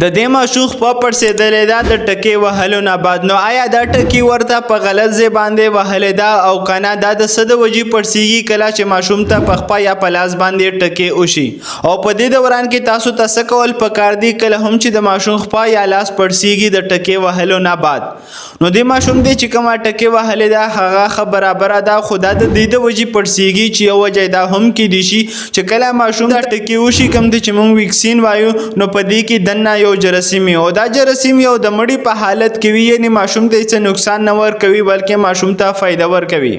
د دې ماشوم په پړسېدلې ده د ټکي وهلو نه بعد. نو آیا دا ټکي ورته په غلط ځای باندې وهلې ده او که نه دا د څه د وجې پړسېږي کله چې ماشوم ته په خپه یا په لاس باندې ټکي وشي؟ او په دې دوران کې تاسو ته څه کول پکار دي کله هم چې د ماشوم خپه یا لاس پړسېږي د ټکي وهلو نه بعد؟ نو دې ماشوم دی چې کومه ټکي وهلې ده هغه ښه برابره ده، خو دا د دې د وجې پړسېږي چې یو وجه دا هم کیدای شي چې کله ماشوم ته ټکي وشي کوم دی چې موږ ویکسین وایو نو په دې کې دننه یو جراثیم او دا جراثیم یو د مړی په حالت کې وي، یعنی ماشوم ته هیڅ نقصان نه ورکوي بلکې ماشوم ته فایده ورکوي.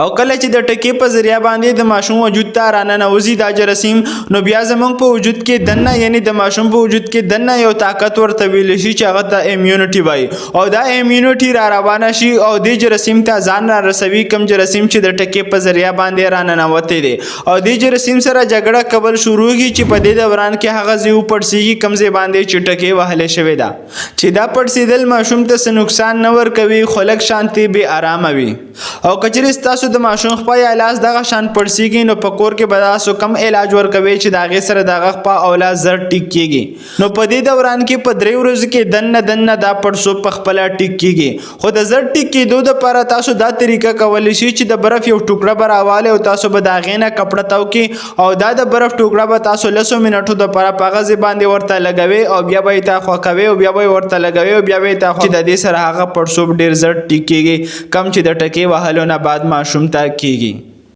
او کله چې د ټکي په ذریعہ باندې د ماشوم وجود ته راننوځي دا جراثیم نو بیا زموږ په وجود کې دننه یعنی د ماشوم په وجود کې دننه یو طاقت ورته ویل شي چې هغه ته امیونټي وایي او دا امیونټي را روانه شي او د جراثیم ته ځان را رسوي کوم جراثیم چې د ټکي په ذریعہ باندې راننوتي دي او د جراثیم سره جګړه کول شروع کی چې په دې دوران کې هغه ځای پړسېږي کوم ځای باندې چې ټکي وهلې شوی ده چې دا پړسېدل ماشوم ته څه نقصان نه ورکوي خو لږ شانتي بې ارامه وي. او کچېرې ستاسو د ماشوم خپه یا لاس دغه شان پړسېږي نو په کور کې به تاسو کم علاج ورکوي چې د هغې سره د هغه خپه او لاس زر ټیک کېږي. نو په دې دوران کې په 3 ورځو کې دننه دا پړسو په خپله ټیک کېږي. خو د زر ټیک کېدو دپاره تاسو دا طریقه کولی شئ چې د برف یو ټوکړه به راوالی او تاسو به د هغې نه کپړه تاو کړي او دا د برف ټوکړه به تاسو 10 منټو دپاره په هغه ځای باندې ورته لګوئ او بیا به یې تا خوښوئ او بیا به یې ورته لګوئ او بیا به یې تا چې د دې سره هغه پړسوب ډېر زر ټیک کېږي کم چې د ټکي وهلو نه بعد ماشوم ته کېږي.